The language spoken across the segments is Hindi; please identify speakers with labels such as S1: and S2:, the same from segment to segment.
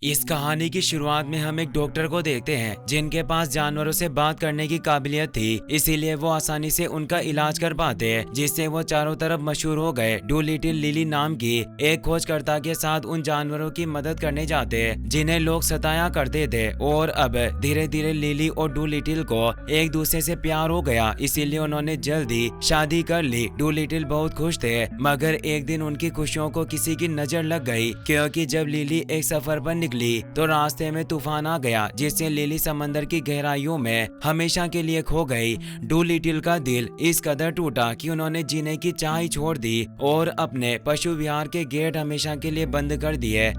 S1: इस कहानी की शुरुआत में हम एक डॉक्टर को देखते हैं जिनके पास जानवरों से बात करने की काबिलियत थी, इसीलिए वो आसानी से उनका इलाज कर पाते, जिससे वो चारों तरफ मशहूर हो गए। डूलिटिल लिली नाम की एक खोजकर्ता के साथ उन जानवरों की मदद करने जाते जिन्हें लोग सताया करते थे, और अब धीरे धीरे लिली और डूलिटिल को एक दूसरे से प्यार हो गया, इसीलिए उन्होंने जल्दी शादी कर ली। डूलिटिल बहुत खुश थे, मगर एक दिन उनकी खुशियों को किसी की नजर लग गई, क्योंकि जब लिली एक सफर पर निकली तो रास्ते में तूफान आ गया, जिससे लिली समंदर की गहराइयों में हमेशा के लिए खो गई। डूलिटिल का दिल इस कदर टूटा कि उन्होंने जीने की चाह ही छोड़ दी और अपने पशु विहार के गेट हमेशा के लिए बंद कर दिए।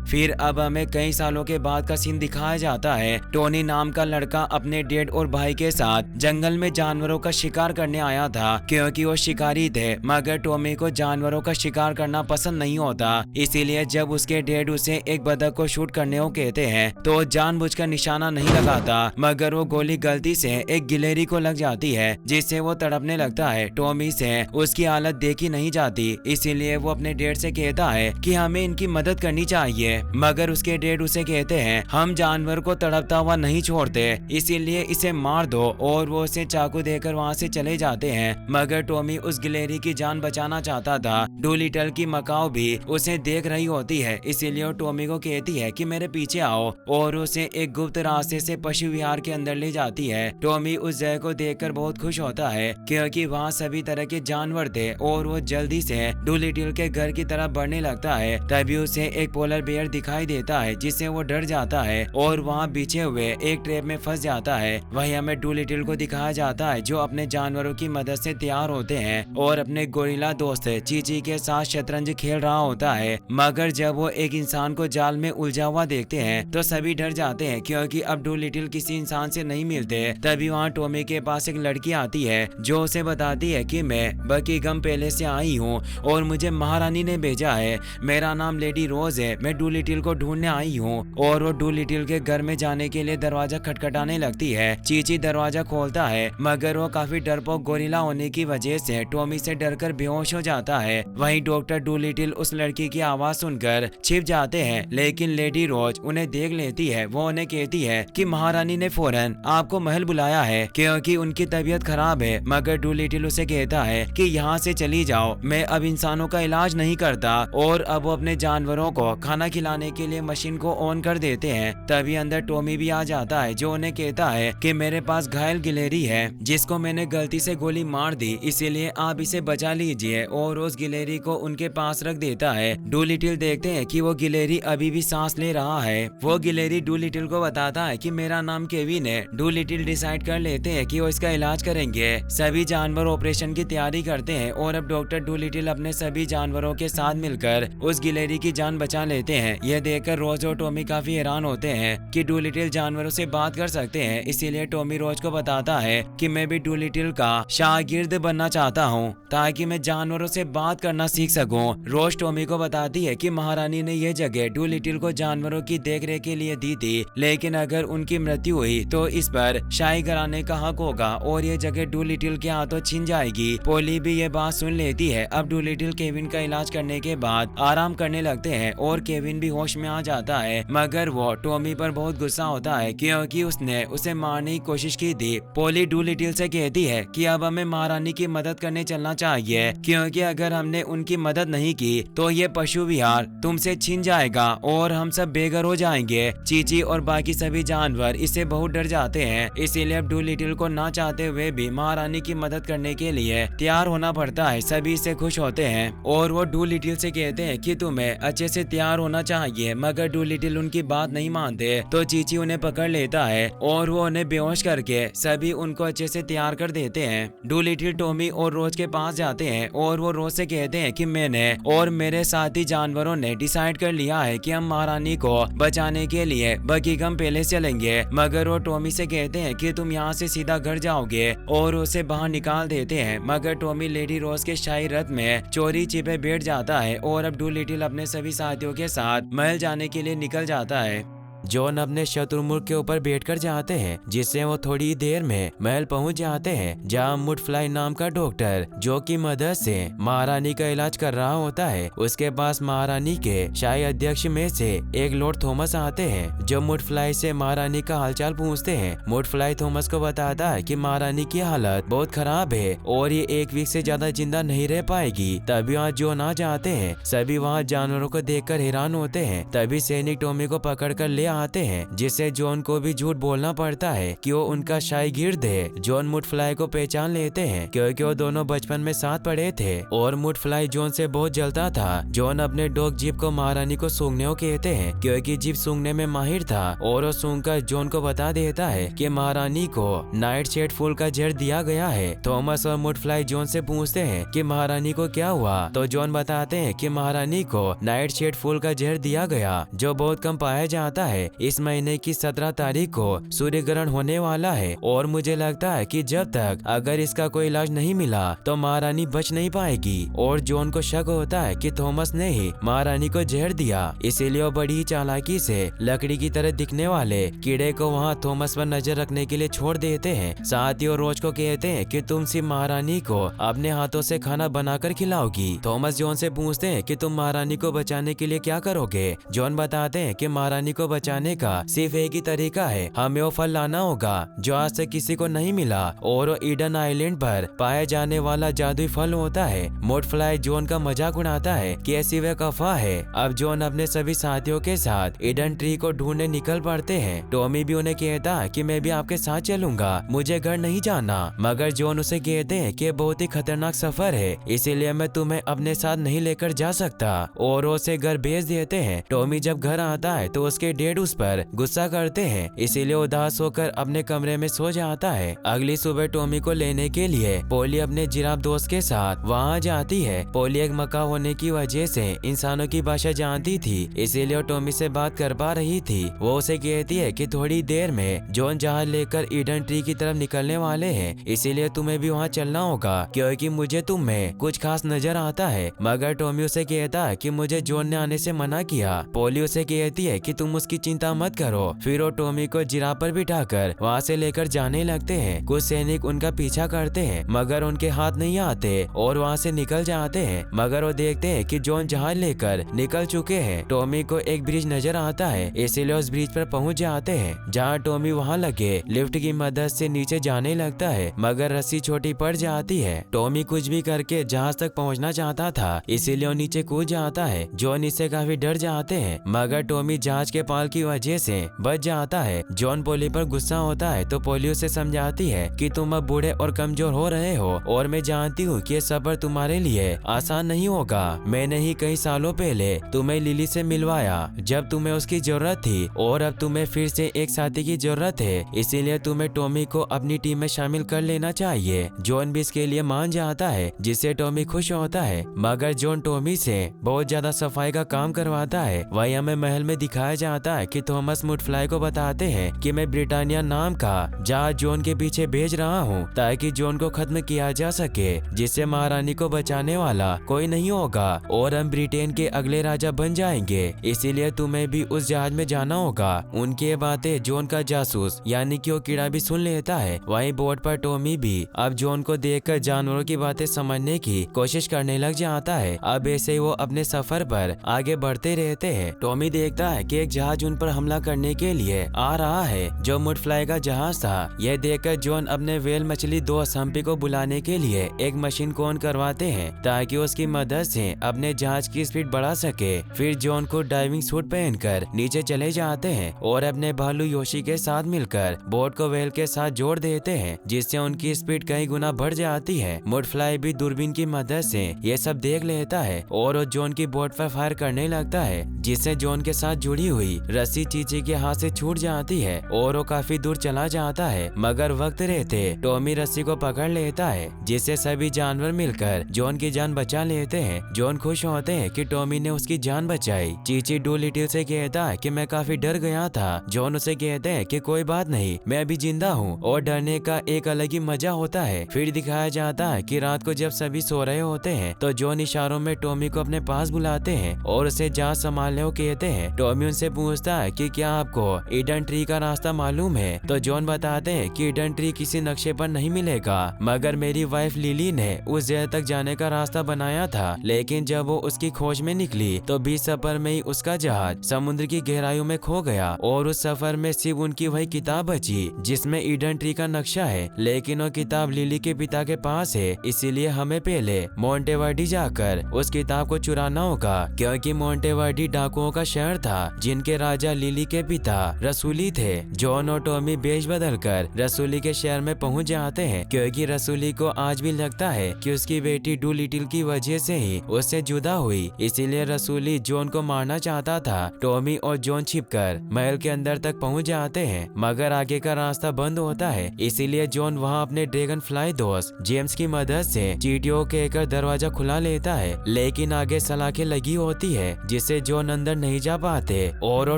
S1: फिर अब हमें कई सालों के बाद का सीन दिखाया जाता है। टोनी नाम का लड़का अपने डैड और भाई के साथ जंगल में जानवरों का शिकार करने आया था, क्योंकि वो शिकारी थे, मगर टॉमी को जानवरों का शिकार करना पसंद नहीं होता। इसीलिए जब उसके डैड उसे एक बतख को शूट करने को कहते हैं तो जानबूझकर निशाना नहीं लगाता, मगर वो गोली गलती से एक गिलहरी को लग जाती है, जिससे वो तड़पने लगता है। टॉमी से उसकी हालत देखी नहीं जाती, इसीलिए वो अपने डैड से कहता है कि हमें इनकी मदद करनी चाहिए, मगर उसके डैड उसे कहते हैं हम जानवर को तड़पता हुआ नहीं छोड़ते, इसीलिए इसे मार दो, और वो उसे चाकू देकर वहाँ से चले जाते हैं। मगर टॉमी उस गिलहरी की जान बचाना चाहता था। डूलिटल की मकाऊ भी उसे देख रही होती है, इसीलिए वो टॉमी को कहती है कि मेरे पीछे आओ, और उसे एक गुप्त रास्ते से पशु विहार के अंदर ले जाती है। टॉमी उस जगह को देखकर बहुत खुश होता है, क्योंकि वहाँ सभी तरह के जानवर थे, और वो जल्दी से डूलिटल के घर की तरफ बढ़ने लगता है। तभी उसे एक पोलर बेयर दिखाई देता है, जिससे वो डर जाता है और वहाँ बिछे हुए एक ट्रैप में फंस जाता है। वही हमें डूलिटिल को दिखाया जाता है, जो अपने जानवरों की मदद से तैयार होते हैं और अपने गोरिल्ला दोस्त चीची के साथ शतरंज खेल रहा होता है। मगर जब वो एक इंसान को जाल में उलझा हुआ देखते हैं तो सभी डर जाते हैं, क्योंकि अब डूलिटिल किसी इंसान से नहीं मिलते। तभी वहाँ टॉमी के पास एक लड़की आती है, जो उसे बताती है कि मैं बकिंघम पैलेस से आई हूँ और मुझे महारानी ने भेजा है। मेरा नाम लेडी रोज है, मैं डूलिटिल को ढूंढने आई हूँ। और वो डूलिटिल के घर में जाने के लिए दरवाजा खटखटाने लगती है। चीची दरवाजा खोलता है, मगर वो काफी डरपोक गोरिल्ला होने की वजह से टॉमी से डरकर बेहोश हो जाता है। वहीं डॉक्टर डूलिटिल उस लड़की की आवाज सुनकर छिप जाते हैं, लेकिन लेडी रोज उन्हें देख लेती है। वो उन्हें कहती है कि महारानी ने फौरन आपको महल बुलाया है, क्योंकि उनकी तबीयत खराब है। मगर डूलिटिल उसे कहता है कि यहाँ से चली जाओ, मैं अब इंसानों का इलाज नहीं करता। और अब वो अपने जानवरों को खाना खिलाने के लिए मशीन को ऑन कर देते हैं। तभी अंदर टॉमी भी आ जाता है, जो उन्हें कहता है कि मेरे पास घायल गिलहरी है, जिसको मैंने गलती से गोली मार दी, इसीलिए आप इसे बचा लीजिए, और उस गिलहरी को उनके पास रख देता है। डूलिटिल देखते हैं कि वो गिलहरी अभी भी सांस ले रहा है। वो गिलहरी डूलिटिल को बताता है कि मेरा नाम केविन है। डूलिटिल डिसाइड कर लेते हैं कि वो इसका इलाज करेंगे। सभी जानवर ऑपरेशन की तैयारी करते हैं, और अब डॉक्टर डूलिटिल अपने सभी जानवरों के साथ मिलकर उस गिलहरी की जान बचा लेते हैं। यह देखकर रोज और टॉमी काफी हैरान होते हैं कि डूलिटिल जानवरों से बात कर सकते हैं, इसीलिए टॉमी रोज को बताता है कि मैं भी डूलिटिल का शागिर्द बनना चाहता हूँ, ताकि मैं जानवरों से बात करना सीख सकूं। रोज टॉमी को बताती है कि महारानी ने यह जगह डूलिटिल को जानवरों की देखरेख के लिए दी थी, लेकिन अगर उनकी मृत्यु हुई तो इस पर शाही कराने का हक होगा, और ये जगह डूलिटिल के हाथों छिन जाएगी। पोली भी ये बात सुन लेती है। अब डूलिटिल केविन का इलाज करने के बाद आराम करने लगते हैं, और केविन भी होश में आ जाता है। मगर वो टॉमी पर बहुत गुस्सा होता है, क्योंकि उसने उसे मारने की कोशिश की थी। पोली डूलिटिल से कहती है कि अब हमें महारानी की मदद करने चलना चाहिए, क्योंकि अगर हमने उनकी मदद नहीं की तो ये पशु विहार तुमसे छिन जाएगा और हम सब बेघर हो जाएंगे। चीची और बाकी सभी जानवर इससे बहुत डर जाते हैं, इसीलिए अब डूलिटिल को ना चाहते हुए भी महारानी की मदद करने के लिए तैयार होना पड़ता है। सभी इससे खुश होते हैं, और वो डूलिटिल से कहते हैं कि तुम्हें अच्छे से तैयार होना चाहिए। मगर डूलिटिल उनकी बात नहीं मानते, तो चीची उन्हें पकड़ लेता है, और वो उन्हें बेहोश करके सभी उनको अच्छे से तैयार कर देते हैं। डूलिटिल टॉमी और रोज के पास जाते हैं, और वो रोज से कहते हैं कि मैंने और मेरे साथी जानवरों ने डिसाइड कर लिया है कि हम महारानी को बचाने के लिए बकिंघम पैलेस चलेंगे। मगर वो टॉमी से कहते हैं कि तुम यहाँ से सीधा घर जाओगे, और उसे बाहर निकाल देते हैं। मगर टॉमी लेडी रोज के शाही रथ में चोरी छिपे बैठ जाता है, और अब डूलिटिल अपने सभी साथियों के साथ महल जाने के लिए निकल जाता है। जॉन अपने शत्रुमुर्ग के ऊपर बैठकर जाते हैं, जिससे वो थोड़ी देर में महल पहुंच जाते हैं, जहां मुडफ्लाई नाम का डॉक्टर जो की मदद से महारानी का इलाज कर रहा होता है, उसके पास महारानी के शाही अध्यक्ष में से एक लॉर्ड थॉमस आते हैं, जो मुडफ्लाई से महारानी का हालचाल पूछते हैं। मुडफ्लाई थॉमस को बताता है कि महारानी की हालत बहुत खराब है और ये 1 वीक से ज्यादा जिंदा नहीं रह पाएगी। तभी वहाँ जॉन आ जाते हैं। सभी वहाँ जानवरों को देखकर हैरान होते हैं। तभी सैनिक टॉमी को पकड़कर ले आते हैं, जिससे जॉन को भी झूठ बोलना पड़ता है कि वो उनका शागिर्द है। जॉन मुडफ्लाई को पहचान लेते हैं क्योंकि वो दोनों बचपन में साथ पढ़े थे और मुडफ्लाई जॉन से बहुत जलता था। जॉन अपने डॉग जीप को महारानी को सूंघने को कहते हैं क्योंकि जीप सूंघने में माहिर था और वो सूंघकर जॉन को बता देता है कि महारानी को नाइट शेड फूल का जहर दिया गया है। थॉमस और मुडफ्लाई जॉन से पूछते हैं कि महारानी को क्या हुआ, तो जॉन बताते हैं कि महारानी को नाइट शेड फूल का जहर दिया गया, जो बहुत कम पाया जाता है। इस महीने की 17 तारीख को सूर्य ग्रहण होने वाला है और मुझे लगता है कि जब तक अगर इसका कोई इलाज नहीं मिला तो महारानी बच नहीं पाएगी। और जॉन को शक होता है कि थॉमस ने ही महारानी को जहर दिया, इसीलिए वो बड़ी चालाकी से लकड़ी की तरह दिखने वाले कीड़े को वहाँ थॉमस पर नजर रखने के लिए छोड़ देते हैं। साथ ही वो रोज को कहते हैं कि तुम सिर्फ महारानी को अपने हाथों से खाना बनाकर खिलाओगी। थॉमस जॉन से पूछते हैं कि तुम महारानी को बचाने के लिए क्या करोगे। जॉन बताते हैं कि महारानी को बचाने का सिर्फ एक ही तरीका है, हमें वो फल लाना होगा जो आज तक किसी को नहीं मिला और वो ईडन आइलैंड पर पाया जाने वाला जादुई फल होता है। मुडफ्लाई जॉन का मजाक उड़ाता है कि ऐसी वह अफवाह है। अब जॉन अपने सभी साथियों के साथ ईडन ट्री को ढूंढने निकल पड़ते हैं। टॉमी भी उन्हें कहता है कि मैं भी आपके साथ चलूंगा, मुझे घर नहीं जाना। मगर जॉन उसे कहते हैं कि बहुत ही खतरनाक सफर है, इसीलिए मैं तुम्हें अपने साथ नहीं लेकर जा सकता और उसे घर भेज देते हैं। टॉमी जब घर आता है तो उसके डैड उस पर गुस्सा करते हैं, इसीलिए उदास होकर अपने कमरे में सो जाता है। अगली सुबह टॉमी को लेने के लिए पोली अपने जिराफ दोस्त के साथ वहाँ जाती है। पोली एक मक्का होने की वजह से इंसानों की भाषा जानती थी, इसीलिए वो टॉमी से बात कर पा रही थी। वो उसे कहती है कि थोड़ी देर में जॉन जहाज लेकर ईडन ट्री की तरफ निकलने वाले हैं, इसीलिए तुम्हें भी वहाँ चलना होगा क्योंकि मुझे तुम में कुछ खास नजर आता है। मगर टॉमी उसे कहता है कि मुझे जॉन ने आने से मना किया। पोली उसे कहती है कि तुम उसकी चिंता मत करो। फिर वो टॉमी को जिराफ पर बिठाकर वहाँ से लेकर जाने लगते हैं। कुछ सैनिक उनका पीछा करते हैं मगर उनके हाथ नहीं आते और वहाँ से निकल जाते हैं। मगर वो देखते हैं कि जॉन जहाज लेकर निकल चुके हैं। टॉमी को एक ब्रिज नजर आता है, इसीलिए उस ब्रिज पर पहुँच जाते हैं, जहाँ टॉमी वहाँ लगे लिफ्ट की मदद से नीचे जाने लगता है, मगर रस्सी छोटी पड़ जाती है। टॉमी कुछ भी करके जहाज तक पहुँचना चाहता था, इसीलिए वो नीचे कूद जाता है। जॉन इससे काफी डर जाते हैं, मगर टॉमी जहाज के पाल की वजह से बच जाता है। जॉन पोली पर गुस्सा होता है तो पोली उसे समझाती है कि तुम अब बूढ़े और कमजोर हो रहे हो और मैं जानती हूँ कि ये सफर तुम्हारे लिए आसान नहीं होगा। मैंने ही कई सालों पहले तुम्हें लिली से मिलवाया जब तुम्हें उसकी जरूरत थी और अब तुम्हें फिर से एक साथी की जरूरत है, इसीलिए तुम्हें टॉमी को अपनी टीम में शामिल कर लेना चाहिए। जॉन भी इसके लिए मान जाता है, जिससे टॉमी खुश होता है। मगर जॉन टॉमी से बहुत ज्यादा सफाई का काम करवाता है। वही हमें महल में दिखाया जाता है कि थॉमस मुडफ्लाई को बताते हैं कि मैं ब्रिटानिया नाम का जहाज जॉन के पीछे भेज रहा हूँ ताकि जॉन को खत्म किया जा सके, जिससे महारानी को बचाने वाला कोई नहीं होगा और हम ब्रिटेन के अगले राजा बन जाएंगे। इसीलिए तुम्हें भी उस जहाज में जाना होगा। उनकी बातें जॉन का जासूस यानी कि वो कीड़ा भी सुन लेता है। वहीं बोट पर टॉमी भी अब जॉन को देखकर जानवरों की बातें समझने की कोशिश करने लग जाता है। अब ऐसे ही वो अपने सफर पर आगे बढ़ते रहते हैं। टॉमी देखता है कि एक जहाज उन पर हमला करने के लिए आ रहा है, जो मुडफ्लाई का जहाज था। यह देखकर जॉन अपने वेल मछली दोस्त हम्पी को बुलाने के लिए एक मशीन को ऑन करवाते हैं ताकि उसकी मदद से अपने जहाज की स्पीड बढ़ा सके। फिर जॉन को डाइविंग सूट पहनकर नीचे चले जाते हैं और अपने भालू योशी के साथ मिलकर बोट को वेल के साथ जोड़ देते हैं, जिससे उनकी स्पीड कई गुना बढ़ जाती है। मुडफ्लाई भी दूरबीन की मदद से ये सब देख लेता है और वो जॉन की बोट पर फायर करने लगता है, जिससे जॉन के साथ जुड़ी हुई रस्सी चीची के हाथ से छूट जाती है और वो काफी दूर चला जाता है। मगर वक्त रहते टॉमी रस्सी को पकड़ लेता है, जिससे सभी जानवर मिलकर जॉन की जान बचा लेते हैं। जॉन खुश होते हैं कि टॉमी ने उसकी जान बचाई। चीची डूलिटिल से कहता है कि मैं काफी डर गया था। जॉन उसे कहते हैं कि कोई बात नहीं, मैं अभी जिंदा हूँ और डरने का एक अलग ही मजा होता है। फिर दिखाया जाता है कि रात को जब सभी सो रहे होते हैं तो जॉन इशारों में टॉमी को अपने पास बुलाते हैं और उसे जहाज संभालने को कहते हैं। टॉमी उनसे पूछता
S2: कहता है कि क्या आपको ईडन ट्री का रास्ता मालूम है। तो जॉन बताते हैं कि ईडन ट्री किसी नक्शे पर नहीं मिलेगा, मगर मेरी वाइफ लिली ने उस जगह तक जाने का रास्ता बनाया था। लेकिन जब वो उसकी खोज में निकली तो बीच सफर में ही उसका जहाज समुद्र की गहराइयों में खो गया और उस सफर में सिर्फ उनकी वही किताब बची जिसमें ईडन ट्री का नक्शा है। लेकिन वो किताब लिली के पिता के पास है, इसीलिए हमें पहले मोंटेवर्डी जाकर उस किताब को चुराना होगा, क्योंकि मोंटेवर्डी डाकुओं का शहर था जिनके राजा लिली के पिता रसूली थे। जॉन और टॉमी बेश बदल कर रसूली के शहर में पहुंच जाते हैं, क्योंकि रसूली को आज भी लगता है कि उसकी बेटी डूलिटिल की वजह से ही उससे जुदा हुई, इसीलिए रसूली जॉन को मारना चाहता था। टॉमी और जॉन छिपकर महल के अंदर तक पहुंच जाते हैं, मगर आगे का रास्ता बंद होता है, इसीलिए जॉन वहां अपने ड्रैगन फ्लाई दोस्त जेम्स की मदद से चींटियों कहकर दरवाजा खुला लेता है। लेकिन आगे सलाखें लगी होती है जिससे जॉन अंदर नहीं जा पाते और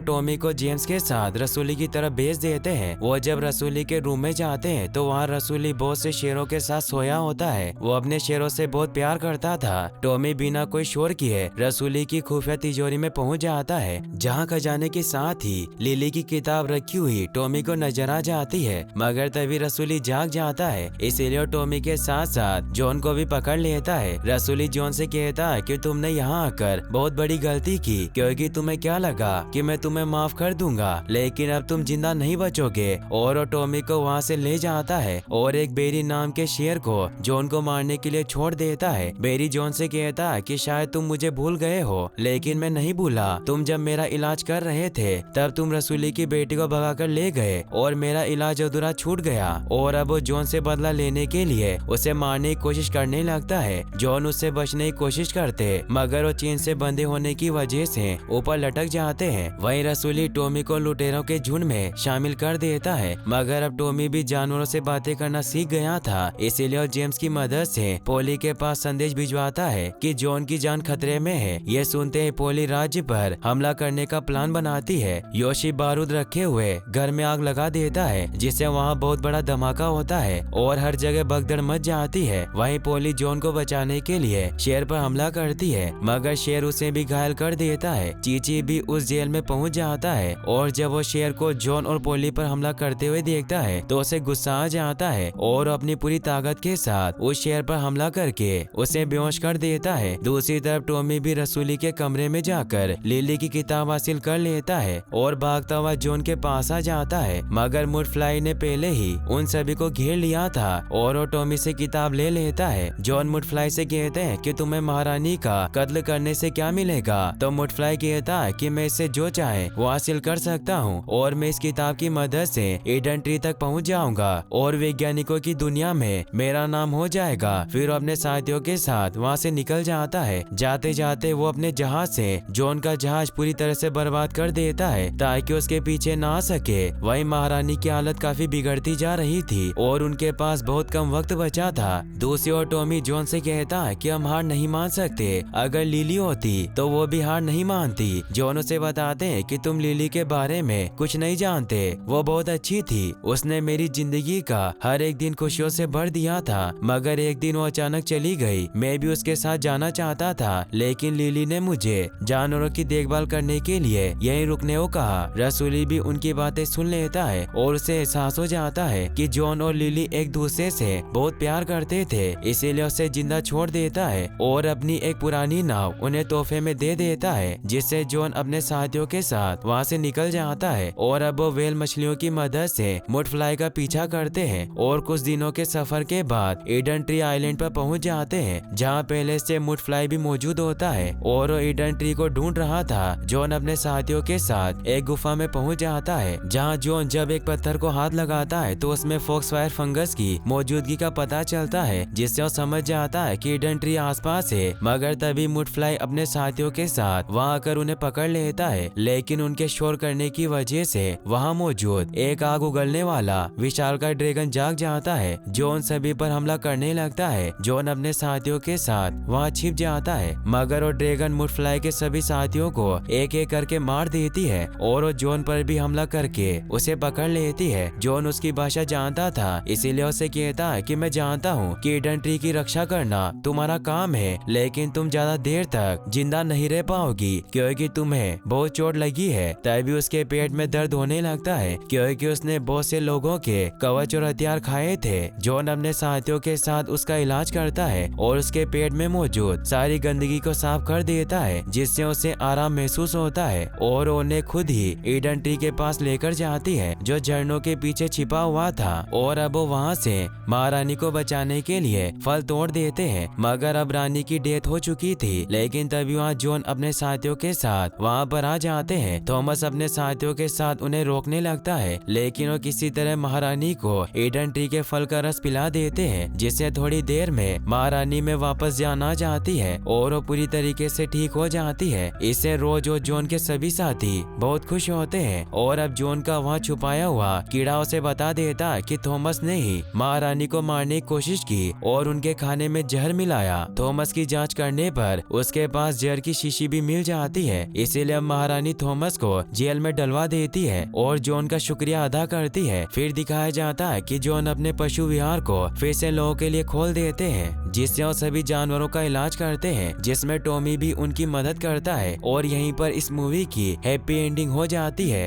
S2: टॉमी को जेम्स के साथ रसूली की तरफ भेज देते हैं। वो जब रसूली के रूम में जाते हैं तो वहाँ रसूली बहुत से शेरों के साथ सोया होता है। वो अपने शेरों से बहुत प्यार करता था। टॉमी बिना कोई शोर किए रसूली की खुफिया तिजोरी में पहुंच जाता है, जहाँ खजाने के साथ ही लिली की किताब रखी हुई टॉमी को नजर आ जाती है, मगर तभी रसूली जाग जाता है, इसीलिए टॉमी के साथ साथ जॉन को भी पकड़ लेता है। रसूली जॉन से कहता है कि तुमने यहाँ आकर बहुत बड़ी गलती की, क्योंकि तुम्हें क्या लगा कि मैं तुम्हें माफ कर दूंगा, लेकिन अब तुम जिंदा नहीं बचोगे। और टॉमी को वहाँ से ले जाता है और एक बेरी नाम के शेर को जॉन को मारने के लिए छोड़ देता है। बेरी जॉन से कहता है कि शायद तुम मुझे भूल गए हो, लेकिन मैं नहीं भूला। तुम जब मेरा इलाज कर रहे थे तब तुम रसूली की बेटी को भगाकर ले गए और मेरा इलाज अधूरा छूट गया। और अब वो जॉन से बदला लेने के लिए उसे मारने की कोशिश करने लगता है। जॉन उससे बचने की कोशिश करते, मगर वो चेन से बंधे होने की वजह से ऊपर लटक जाते हैं। वहीं रसूली टॉमी को लुटेरों के झुंड में शामिल कर देता है, मगर अब टॉमी भी जानवरों से बातें करना सीख गया था, इसीलिए जेम्स की मदद से पोली के पास संदेश भिजवाता है कि जॉन की जान खतरे में है। ये सुनते ही पोली राज्य पर हमला करने का प्लान बनाती है। योशी बारूद रखे हुए घर में आग लगा देता है, जिससे वहाँ बहुत बड़ा धमाका होता है और हर जगह भगदड़ मच जाती है। वहीं पोली जॉन को बचाने के लिए शेर पर हमला करती है, मगर शेर उसे भी घायल कर देता है। चीची भी उस जेल में पहुंच जाता है और जब वो शेर को जॉन और पोली पर हमला करते हुए देखता है तो उसे गुस्सा आ जाता है और अपनी पूरी ताकत के साथ उस शेर पर हमला करके उसे बेहोश कर देता है। दूसरी तरफ टॉमी भी रसूली के कमरे में जाकर लिली की किताब हासिल कर लेता है और भागता हुआ जॉन के पास आ जाता है, मगर मुडफ्लाई ने पहले ही उन सभी को घेर लिया था और वो टॉमी से किताब ले लेता है। जॉन मुडफ्लाई से कहते हैं कि तुम्हें महारानी का कत्ल करने से क्या मिलेगा। तो मुडफ्लाई कहता है कि मैं इससे जो चाहे वो हासिल कर सकता हूँ और मैं इस किताब की मदद से ईडन ट्री तक पहुँच जाऊंगा और वैज्ञानिकों की दुनिया में मेरा नाम हो जाएगा। फिर अपने साथियों के साथ वहाँ से निकल जाता है। जाते जाते वो अपने जहाज से जॉन का जहाज पूरी तरह से बर्बाद कर देता है ताकि उसके पीछे ना आ सके। वहीं महारानी की हालत काफी बिगड़ती जा रही थी और उनके पास बहुत कम वक्त बचा था। दूसरी ओर टॉमी जॉन से कहता है कि हम हार नहीं मान सकते, अगर लिली होती तो वो भी हार नहीं मानती। जॉन उसे बताते हैं कि तुम लिली के बारे में कुछ नहीं जानते, वो बहुत अच्छी थी, उसने मेरी जिंदगी का हर एक दिन खुशियों से भर दिया था, मगर एक दिन वो अचानक चली गई। मैं भी उसके साथ जाना चाहता था, लेकिन लिली ने मुझे जानवरों की देखभाल करने के लिए यहीं रुकने को कहा। रसूली भी उनकी बातें सुन लेता है और उसे एहसास हो जाता है कि जॉन और लिली एक दूसरे से बहुत प्यार करते थे, इसीलिए उसे जिंदा छोड़ देता है और अपनी एक पुरानी नाव उन्हें तोहफे में दे देता है, जिससे जॉन अपने साथियों के साथ वहाँ से निकल जाता है। और अब वो व्हेल मछलियों की मदद से मुडफ्लाई का पीछा करते हैं और कुछ दिनों के सफर के बाद ईडन ट्री आइलैंड पर पहुँच जाते हैं, जहाँ पहले से मुडफ्लाई भी मौजूद होता है और वो ईडन ट्री को ढूंढ रहा था। जॉन अपने साथियों के साथ एक गुफा में पहुँच जाता है, जहाँ जॉन जब एक पत्थर को हाथ लगाता है तो उसमें फॉक्सफायर फंगस की मौजूदगी का पता चलता है, जिससे वो समझ जाता है कि ईडन ट्री आसपास है। मगर तभी मुडफ्लाई अपने साथियों के साथ वहाँ आकर उन्हें पकड़ लेता है, लेकिन उनके शोर करने की वजह से वहाँ मौजूद एक आग उगलने वाला विशालकाय ड्रैगन जाग जाता है, जो उन सभी पर हमला करने लगता है। जॉन अपने साथियों के साथ वहाँ छिप जाता है, मगर वो ड्रैगन मुडफ्लाई के सभी साथियों को एक एक करके मार देती है और वो जॉन पर भी हमला करके उसे पकड़ लेती है। जॉन उसकी भाषा जानता था, इसीलिए उसे कहता है कि मैं जानता हूँ कि ईडन ट्री की रक्षा करना तुम्हारा काम है, लेकिन तुम ज्यादा देर तक जिंदा नहीं रह पाओगी, क्योंकि तुम्हें बहुत चोट लगी लगी है तभी उसके पेट में दर्द होने लगता है क्योंकि उसने बहुत से लोगों के कवच और हथियार खाए थे। जॉन अपने साथियों के साथ उसका इलाज करता है और उसके पेट में मौजूद सारी गंदगी को साफ कर देता है जिससे उसे आराम महसूस होता है और उन्हें खुद ही ईडन ट्री के पास लेकर जाती है जो झरनों के पीछे छिपा हुआ था और अब वो वहाँ से महारानी को बचाने के लिए फल तोड़ देते हैं। मगर अब रानी की डेथ हो चुकी थी। लेकिन तभी वहाँ जॉन अपने साथियों के साथ वहाँ पर आ जाते हैं। थॉमस अपने साथियों के साथ उन्हें रोकने लगता है लेकिन वो किसी तरह महारानी को ईडन ट्री के फल का रस पिला देते हैं जिससे थोड़ी देर में महारानी में वापस जान आ जाती है और वो पूरी तरीके से ठीक हो जाती है। इससे रोज और जॉन के सभी साथी बहुत खुश होते हैं और अब जॉन का वहाँ छुपाया हुआ कीड़ा उसे बता देता है कि थॉमस ने ही महारानी को मारने की कोशिश की और उनके खाने में जहर मिलाया। थॉमस की जांच करने पर उसके पास जहर की शीशी भी मिल जाती है। इसीलिए अब महारानी थॉमस को जेल में डलवा देती है और जॉन का शुक्रिया अदा करती है। फिर दिखाया जाता है कि जॉन अपने पशु विहार को फिर से लोगों के लिए खोल देते हैं जिससे वो सभी जानवरों का इलाज करते हैं जिसमें टॉमी भी उनकी मदद करता है और यहीं पर इस मूवी की हैप्पी एंडिंग हो जाती है